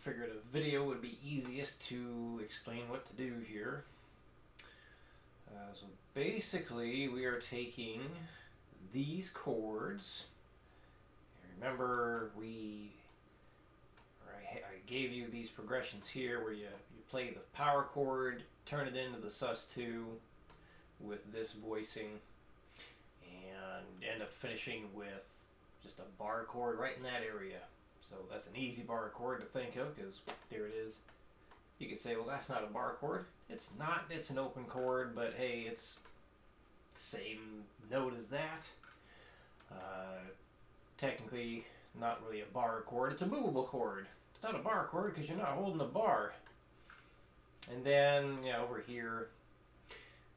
figured a video would be easiest to explain what to do here. So basically, we are taking these chords. Remember, I gave you these progressions here where you play the power chord, turn it into the sus2 with this voicing, and end up finishing with just a bar chord right in that area. So that's an easy bar chord to think of because there it is. You could say, well, that's not a bar chord. It's not. It's an open chord, but hey, it's the same note as that. Technically, not really a bar chord. It's a movable chord. It's not a bar chord because you're not holding a bar. And then, over here,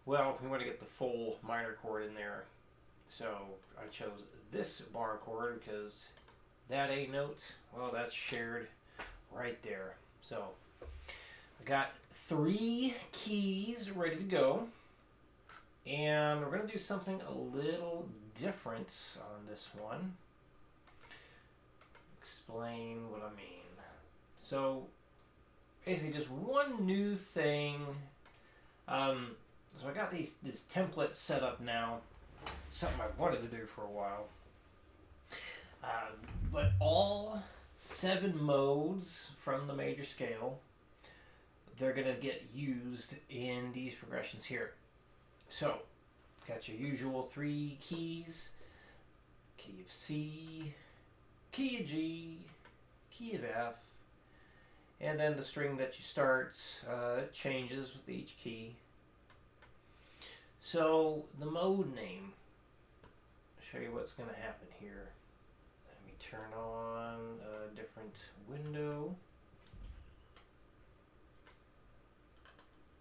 well, we want to get the full minor chord in there. So I chose this bar chord because that A note, well, that's shared right there. So I got 3 keys ready to go. And we're going to do something a little different on this one. Explain what I mean. So basically just one new thing. So I got this template set up now. Something I've wanted to do for a while. But all 7 modes from the major scale, they're going to get used in these progressions here. So, got your usual 3 keys. Key of C, key of G, key of F, and then the string that you start changes with each key. So, the mode name, I'll show you what's going to happen here. Let me turn on a different window.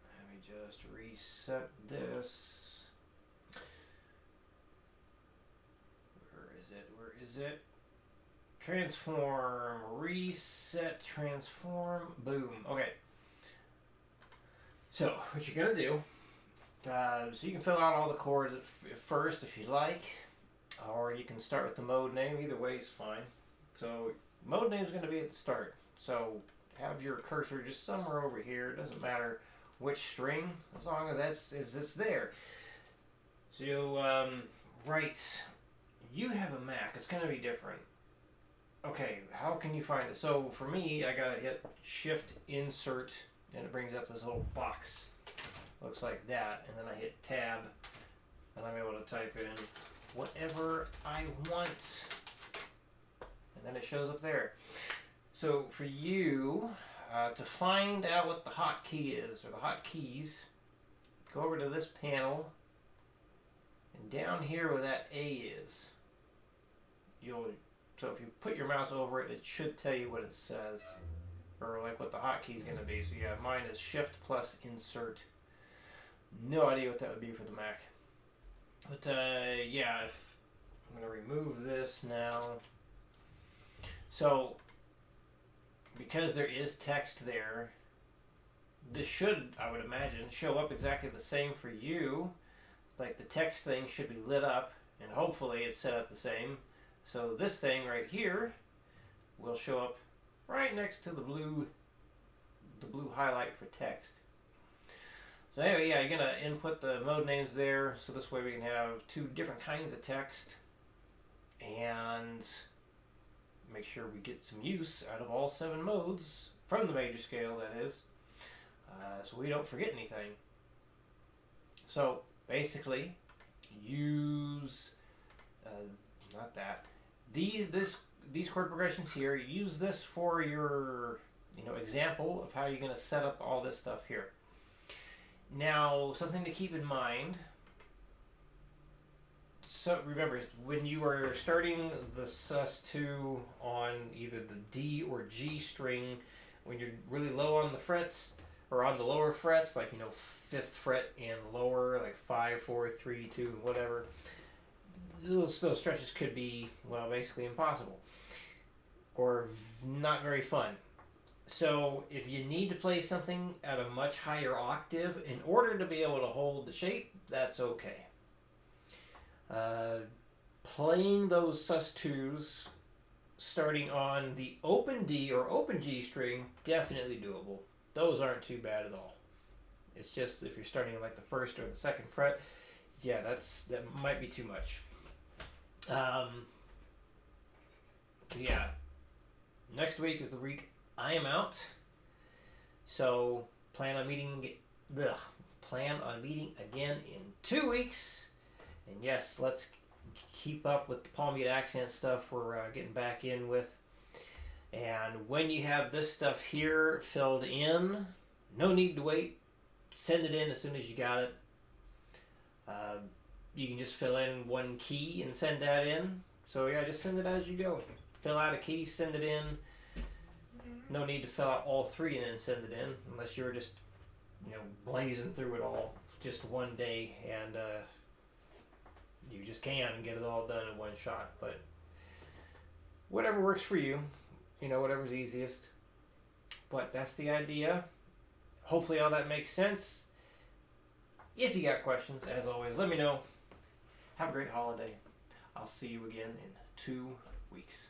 Let me just reset this. Where is it? Transform, reset, transform, boom. Okay. So, what you're going to do, so you can fill out all the chords at first if you like, or you can start with the mode name. Either way is fine. So, mode name is going to be at the start. So, have your cursor just somewhere over here. It doesn't matter which string, as long as it's there. So, right, you have a Mac. It's going to be different. Okay, how can you find it? So for me, I gotta hit Shift Insert, and it brings up this little box. Looks like that, and then I hit Tab, and I'm able to type in whatever I want, and then it shows up there. So for you, to find out what the hotkey is, or the hotkeys, go over to this panel, and down here where that A is, so if you put your mouse over it, it should tell you what it says, or like what the hotkey is going to be. So yeah, mine is Shift plus Insert. No idea what that would be for the Mac. But yeah, I'm going to remove this now. So because there is text there, this should, I would imagine, show up exactly the same for you. Like the text thing should be lit up, and hopefully it's set up the same. So this thing right here will show up right next to the blue highlight for text. So anyway, yeah, you're gonna input the mode names there, so this way we can have 2 different kinds of text and make sure we get some use out of all 7 modes from the major scale, that is, so we don't forget anything. So basically, use not that. These chord progressions here, use this for your example of how you're going to set up all this stuff here. Now, something to keep in mind. So remember, when you are starting the sus2 on either the D or G string, when you're really low on the frets, or on the lower frets, like 5th fret and lower, like 5, 4, 3, 2, whatever, those stretches could be, well, basically impossible or not very fun. So if you need to play something at a much higher octave in order to be able to hold the shape, that's okay. Playing those sus2s starting on the open D or open G string, definitely doable. Those aren't too bad at all. It's just if you're starting like the first or the second fret, yeah, that might be too much. Yeah. Next week is the week I am out. So plan on meeting again in 2 weeks. And yes, let's keep up with the palm mute accent stuff we're getting back in with. And when you have this stuff here filled in, no need to wait. Send it in as soon as you got it. You can just fill in one key and send that in. So yeah, just send it as you go. Fill out a key, send it in. No need to fill out all three and then send it in, unless you're just, blazing through it all just one day, and you just can get it all done in one shot. But whatever works for you, whatever's easiest. But that's the idea. Hopefully all that makes sense. If you got questions, as always, let me know. Have a great holiday. I'll see you again in 2 weeks.